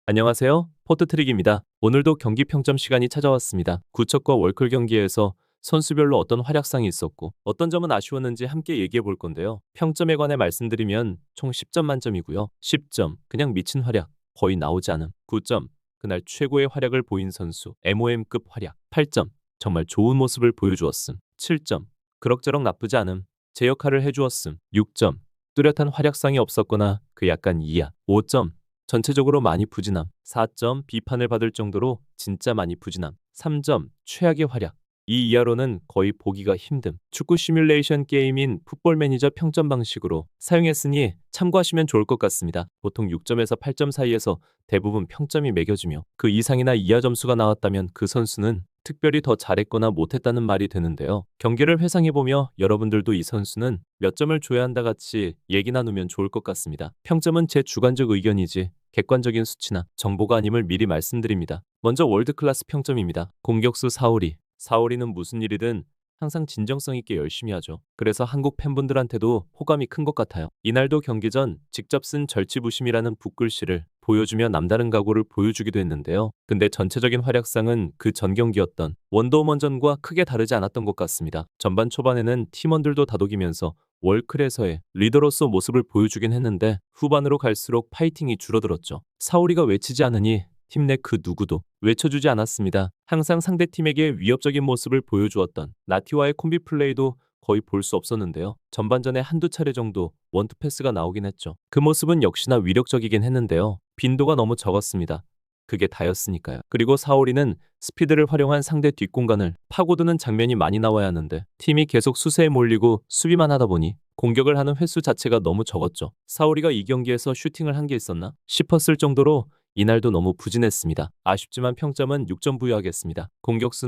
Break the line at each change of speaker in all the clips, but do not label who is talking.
안녕하세요. 포트트릭입니다. 오늘도 경기 평점 시간이 찾아왔습니다. 구척과 월클 경기에서 선수별로 어떤 활약상이 있었고 어떤 점은 아쉬웠는지 함께 얘기해 볼 건데요. 평점에 관해 말씀드리면 총 10점 만점이고요. 10점 그냥 미친 활약, 거의 나오지 않음. 9점 그날 최고의 활약을 보인 선수, MOM급 활약. 8점 정말 좋은 모습을 보여주었음. 7점 그럭저럭 나쁘지 않음. 제 역할을 해주었음. 6점 뚜렷한 활약상이 없었거나 그 약간 이하. 5점 전체적으로 많이 부진함. 4점 비판을 받을 정도로 진짜 많이 부진함. 3점 최악의 활약. 이 이하로는 거의 보기가 힘듦. 축구 시뮬레이션 게임인 풋볼 매니저 평점 방식으로 사용했으니 참고하시면 좋을 것 같습니다. 보통 6점에서 8점 사이에서 대부분 평점이 매겨지며 그 이상이나 이하 점수가 나왔다면 그 선수는 특별히 더 잘했거나 못했다는 말이 되는데요. 경기를 회상해보며 여러분들도 이 선수는 몇 점을 줘야 한다 같이 얘기 나누면 좋을 것 같습니다. 평점은 제 주관적 의견이지 객관적인 수치나 정보가 아님을 미리 말씀드립니다. 먼저 월드클래스 평점입니다. 공격수 사오리는 무슨 일이든 항상 진정성 있게 열심히 하죠. 그래서 한국 팬분들한테도 호감이 큰 것 같아요. 이날도 경기 전 직접 쓴 절치부심이라는 붓글씨를 보여주며 남다른 각오를 보여주기도 했는데요. 근데 전체적인 활약상은 그 전 경기였던 원더우먼전과 크게 다르지 않았던 것 같습니다. 전반 초반에는 팀원들도 다독이면서 월클에서의 리더로서 모습을 보여주긴 했는데 후반으로 갈수록 파이팅이 줄어들었죠. 사오리가 외치지 않으니 팀 내 그 누구도 외쳐주지 않았습니다. 항상 상대팀에게 위협적인 모습을 보여주었던 나티와의 콤비 플레이도 거의 볼 수 없었는데요. 전반전에 한두 차례 정도 원투 패스가 나오긴 했죠. 그 모습은 역시나 위력적이긴 했는데요. 빈도가 너무 적었습니다. 그게 다였으니까요. 그리고 사오리는 스피드를 활용한 상대 뒷공간을 파고드는 장면이 많이 나와야 하는데 팀이 계속 수세에 몰리고 수비만 하다 보니 공격을 하는 횟수 자체가 너무 적었죠. 사오리가 이 경기에서 슈팅을 한 게 있었나 싶었을 정도로 이날도 너무 부진했습니다. 아쉽지만 평점은 6점 부여하겠습니다. 공격수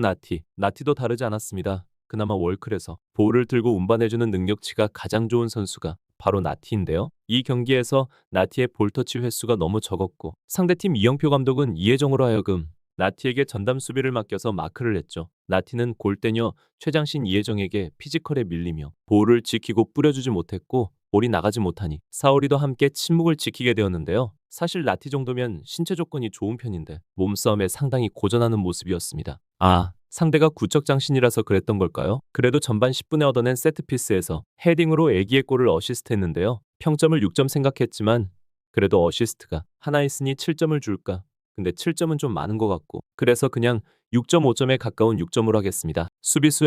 나티도 다르지 않았습니다. 그나마 월클에서 볼을 들고 운반해주는 능력치가 가장 좋은 선수가 바로 나티인데요. 이 경기에서 나티의 볼터치 횟수가 너무 적었고 상대팀 이영표 감독은 이혜정으로 하여금 나티에게 전담 수비를 맡겨서 마크를 했죠. 나티는 골대녀 최장신 이혜정에게 피지컬에 밀리며 볼을 지키고 뿌려주지 못했고 볼이 나가지 못하니 사오리도 함께 침묵을 지키게 되었는데요. 사실 나티 정도면 신체 조건이 좋은 편인데 몸싸움에 상당히 고전하는 모습이었습니다. 상대가 구척장신이라서 그랬던 걸까요? 그래도 전반 10분에 얻어낸 세트피스에서 헤딩으로 애기의 골을 어시스트했는데요. 평점을 6점 생각했지만 그래도 어시스트가 하나 있으니 7점을 줄까? 근데 7점은 좀 많은 것 같고 그래서 그냥 6.5점에 가까운 6점으로 하겠습니다. 수비수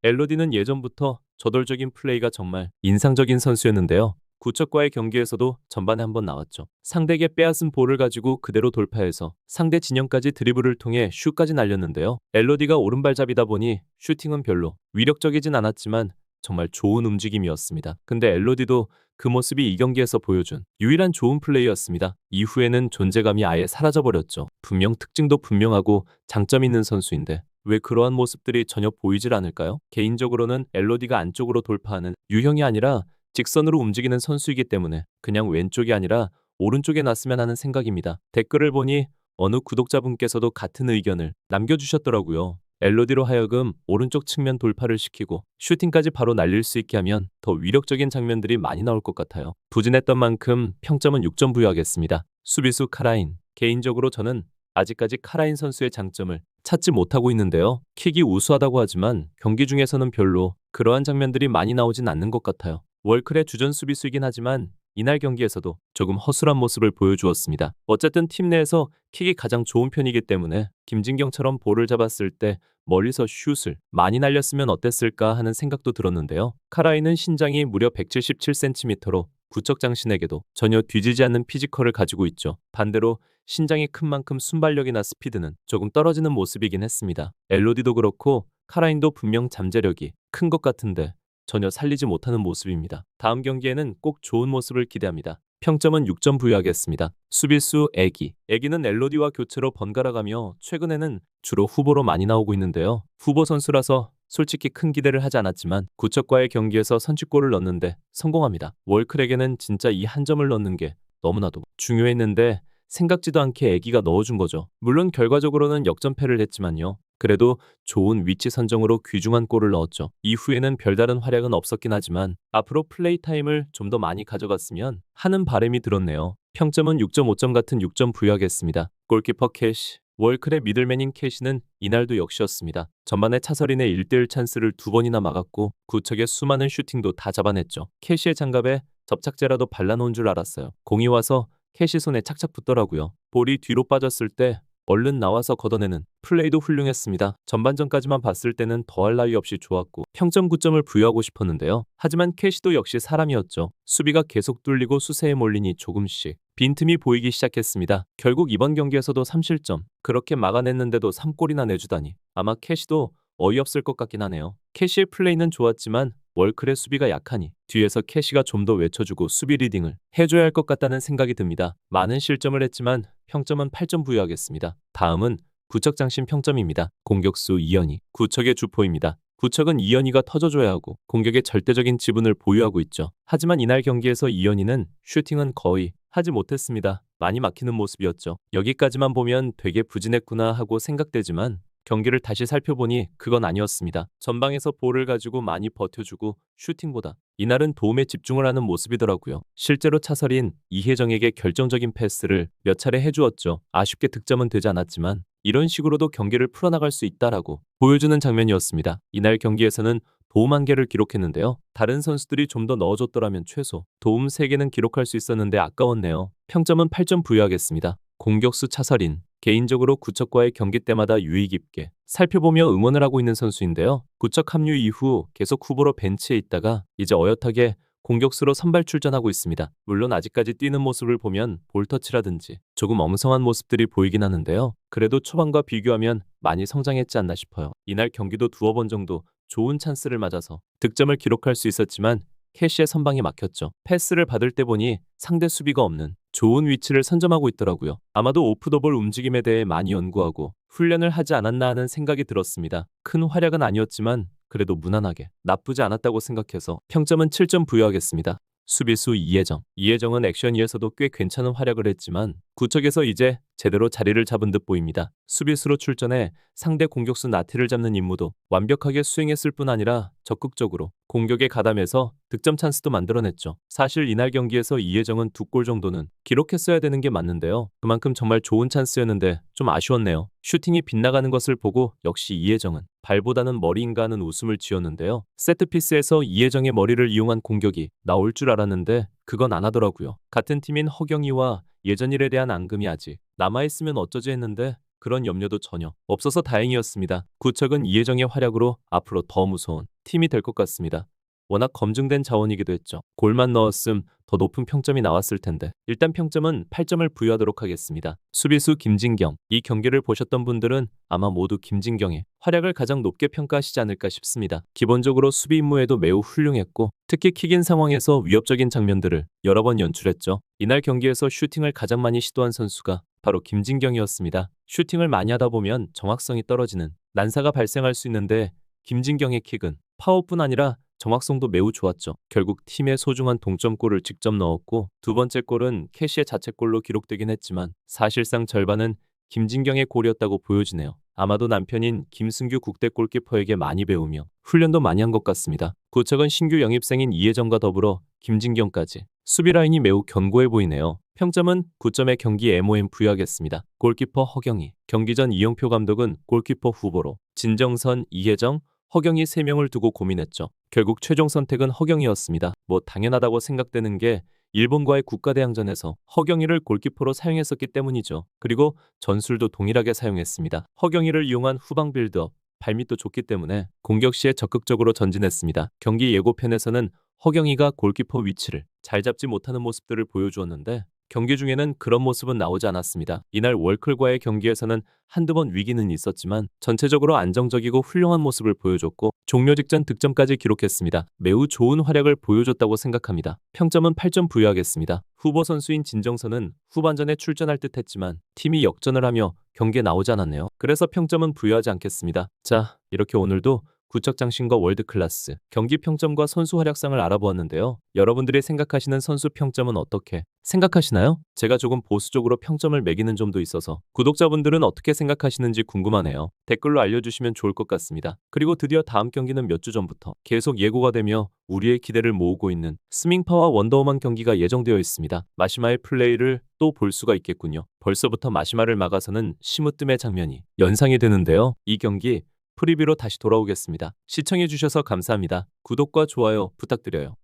엘로디는 예전부터 저돌적인 플레이가 정말 인상적인 선수였는데요. 구척과의 경기에서도 전반에 한번 나왔죠. 상대에게 빼앗은 볼을 가지고 그대로 돌파해서 상대 진영까지 드리블을 통해 슛까지 날렸는데요. 엘로디가 오른발잡이다 보니 슈팅은 별로 위력적이진 않았지만 정말 좋은 움직임이었습니다. 근데 엘로디도 그 모습이 이 경기에서 보여준 유일한 좋은 플레이였습니다. 이후에는 존재감이 아예 사라져버렸죠. 분명 특징도 분명하고 장점 있는 선수인데 왜 그러한 모습들이 전혀 보이질 않을까요? 개인적으로는 엘로디가 안쪽으로 돌파하는 유형이 아니라 직선으로 움직이는 선수이기 때문에 그냥 왼쪽이 아니라 오른쪽에 놨으면 하는 생각입니다. 댓글을 보니 어느 구독자분께서도 같은 의견을 남겨주셨더라고요. 엘로디로 하여금 오른쪽 측면 돌파를 시키고 슈팅까지 바로 날릴 수 있게 하면 더 위력적인 장면들이 많이 나올 것 같아요. 부진했던 만큼 평점은 6점 부여하겠습니다. 수비수 카라인. 개인적으로 저는 아직까지 카라인 선수의 장점을 찾지 못하고 있는데요. 킥이 우수하다고 하지만 경기 중에서는 별로 그러한 장면들이 많이 나오진 않는 것 같아요. 월클의 주전 수비수이긴 하지만 이날 경기에서도 조금 허술한 모습을 보여주었습니다. 어쨌든 팀 내에서 킥이 가장 좋은 편이기 때문에 김진경처럼 볼을 잡았을 때 멀리서 슛을 많이 날렸으면 어땠을까 하는 생각도 들었는데요. 카라인은 신장이 무려 177cm로 구척장신에게도 전혀 뒤지지 않는 피지컬을 가지고 있죠. 반대로 신장이 큰 만큼 순발력이나 스피드는 조금 떨어지는 모습이긴 했습니다. 엘로디도 그렇고 카라인도 분명 잠재력이 큰 것 같은데 전혀 살리지 못하는 모습입니다. 다음 경기에는 꼭 좋은 모습을 기대합니다. 평점은 6점 부여하겠습니다. 수비수 애기는 엘로디와 교체로 번갈아가며 최근에는 주로 후보로 많이 나오고 있는데요. 후보 선수라서 솔직히 큰 기대를 하지 않았지만 구척과의 경기에서 선취골을 넣는데 성공합니다. 월클에게는 진짜 이 한 점을 넣는 게 너무나도 중요했는데 생각지도 않게 애기가 넣어준 거죠. 물론 결과적으로는 역전패를 했지만요. 그래도 좋은 위치 선정으로 귀중한 골을 넣었죠. 이후에는 별다른 활약은 없었긴 하지만 앞으로 플레이 타임을 좀 더 많이 가져갔으면 하는 바람이 들었네요. 평점은 6.5점 같은 6점 부여하겠습니다. 골키퍼 캐시. 월클의 미들맨인 캐시는 이날도 역시였습니다. 전반에 차서린의 1대1 찬스를 2번이나 막았고 구척의 수많은 슈팅도 다 잡아냈죠. 캐시의 장갑에 접착제라도 발라놓은 줄 알았어요. 공이 와서 캐시 손에 착착 붙더라고요. 볼이 뒤로 빠졌을 때 얼른 나와서 걷어내는 플레이도 훌륭했습니다. 전반전까지만 봤을 때는 더할 나위 없이 좋았고 평점 9점을 부여하고 싶었는데요. 하지만 캐시도 역시 사람이었죠. 수비가 계속 뚫리고 수세에 몰리니 조금씩 빈틈이 보이기 시작했습니다. 결국 이번 경기에서도 3실점. 그렇게 막아냈는데도 3골이나 내주다니. 아마 캐시도 어이없을 것 같긴 하네요. 캐시의 플레이는 좋았지만 월클의 수비가 약하니 뒤에서 캐시가 좀 더 외쳐주고 수비 리딩을 해줘야 할 것 같다는 생각이 듭니다. 많은 실점을 했지만 평점은 8점 부여하겠습니다. 다음은 구척장신 평점입니다. 공격수 이현희, 구척의 주포입니다. 구척은 이현희가 터져줘야 하고 공격의 절대적인 지분을 보유하고 있죠. 하지만 이날 경기에서 이현희는 슈팅은 거의 하지 못했습니다. 많이 막히는 모습이었죠. 여기까지만 보면 되게 부진했구나 하고 생각되지만 경기를 다시 살펴보니 그건 아니었습니다. 전방에서 볼을 가지고 많이 버텨주고 슈팅보다 이날은 도움에 집중을 하는 모습이더라고요. 실제로 차설인 이혜정에게 결정적인 패스를 몇 차례 해주었죠. 아쉽게 득점은 되지 않았지만 이런 식으로도 경기를 풀어나갈 수 있다라고 보여주는 장면이었습니다. 이날 경기에서는 도움 1개를 기록했는데요. 다른 선수들이 좀 더 넣어줬더라면 최소 도움 3개는 기록할 수 있었는데 아까웠네요. 평점은 8점 부여하겠습니다. 공격수 차설인. 개인적으로 구척과의 경기 때마다 유의 깊게 살펴보며 응원을 하고 있는 선수인데요. 구척 합류 이후 계속 후보로 벤치에 있다가 이제 어엿하게 공격수로 선발 출전하고 있습니다. 물론 아직까지 뛰는 모습을 보면 볼터치라든지 조금 엉성한 모습들이 보이긴 하는데요. 그래도 초반과 비교하면 많이 성장했지 않나 싶어요. 이날 경기도 2번 정도 좋은 찬스를 맞아서 득점을 기록할 수 있었지만 캐시의 선방이 막혔죠. 패스를 받을 때 보니 상대 수비가 없는 좋은 위치를 선점하고 있더라고요. 아마도 오프더볼 움직임에 대해 많이 연구하고 훈련을 하지 않았나 하는 생각이 들었습니다. 큰 활약은 아니었지만 그래도 무난하게 나쁘지 않았다고 생각해서 평점은 7점 부여하겠습니다. 수비수 이혜정. 이혜정은 액션위에서도 꽤 괜찮은 활약을 했지만 구척에서 이제 제대로 자리를 잡은 듯 보입니다. 수비수로 출전해 상대 공격수 나티를 잡는 임무도 완벽하게 수행했을 뿐 아니라 적극적으로 공격에 가담해서 득점 찬스도 만들어냈죠. 사실 이날 경기에서 이혜정은 2골 정도는 기록했어야 되는 게 맞는데요. 그만큼 정말 좋은 찬스였는데 좀 아쉬웠네요. 슈팅이 빗나가는 것을 보고 역시 이혜정은 발보다는 머리인가 하는 웃음을 지었는데요. 세트피스에서 이혜정의 머리를 이용한 공격이 나올 줄 알았는데 그건 안 하더라고요. 같은 팀인 허경희와 예전 일에 대한 앙금이 아직 남아있으면 어쩌지 했는데 그런 염려도 전혀 없어서 다행이었습니다. 구척은 이혜정의 활약으로 앞으로 더 무서운 팀이 될 것 같습니다. 워낙 검증된 자원이기도 했죠. 골만 넣었음 더 높은 평점이 나왔을 텐데 일단 평점은 8점을 부여하도록 하겠습니다. 수비수 김진경. 이 경기를 보셨던 분들은 아마 모두 김진경의 활약을 가장 높게 평가하시지 않을까 싶습니다. 기본적으로 수비 임무에도 매우 훌륭했고 특히 킥인 상황에서 위협적인 장면들을 여러 번 연출했죠. 이날 경기에서 슈팅을 가장 많이 시도한 선수가 바로 김진경이었습니다. 슈팅을 많이 하다 보면 정확성이 떨어지는 난사가 발생할 수 있는데 김진경의 킥은 파워뿐 아니라 정확성도 매우 좋았죠. 결국 팀의 소중한 동점골을 직접 넣었고 두 번째 골은 캐시의 자책골로 기록되긴 했지만 사실상 절반은 김진경의 골이었다고 보여지네요. 아마도 남편인 김승규 국대 골키퍼에게 많이 배우며 훈련도 많이 한 것 같습니다. 구척은 신규 영입생인 이혜정과 더불어 김진경까지 수비 라인이 매우 견고해 보이네요. 평점은 9점의 경기 MOM 부여하겠습니다. 골키퍼 허경희. 경기 전 이영표 감독은 골키퍼 후보로 진정선, 이혜정, 허경희 3명을 두고 고민했죠. 결국 최종 선택은 허경희였습니다. 뭐 당연하다고 생각되는 게 일본과의 국가대항전에서 허경희를 골키퍼로 사용했었기 때문이죠. 그리고 전술도 동일하게 사용했습니다. 허경희를 이용한 후방 빌드업, 발밑도 좋기 때문에 공격 시에 적극적으로 전진했습니다. 경기 예고편에서는 허경희가 골키퍼 위치를 잘 잡지 못하는 모습들을 보여주었는데 경기 중에는 그런 모습은 나오지 않았습니다. 이날 월클과의 경기에서는 한두 번 위기는 있었지만 전체적으로 안정적이고 훌륭한 모습을 보여줬고 종료 직전 득점까지 기록했습니다. 매우 좋은 활약을 보여줬다고 생각합니다. 평점은 8점 부여하겠습니다. 후보 선수인 진정선은 후반전에 출전할 듯 했지만 팀이 역전을 하며 경기에 나오지 않았네요. 그래서 평점은 부여하지 않겠습니다. 자, 이렇게 오늘도 구척장신과 월드클래스, 경기 평점과 선수 활약상을 알아보았는데요. 여러분들이 생각하시는 선수 평점은 어떻게 생각하시나요? 제가 조금 보수적으로 평점을 매기는 점도 있어서 구독자분들은 어떻게 생각하시는지 궁금하네요. 댓글로 알려주시면 좋을 것 같습니다. 그리고 드디어 다음 경기는 몇 주 전부터 계속 예고가 되며 우리의 기대를 모으고 있는 스밍파와 원더우먼 경기가 예정되어 있습니다. 마시마의 플레이를 또 볼 수가 있겠군요. 벌써부터 마시마를 막아서는 심으뜸의 장면이 연상이 되는데요. 이 경기 프리뷰로 다시 돌아오겠습니다. 시청해주셔서 감사합니다. 구독과 좋아요 부탁드려요.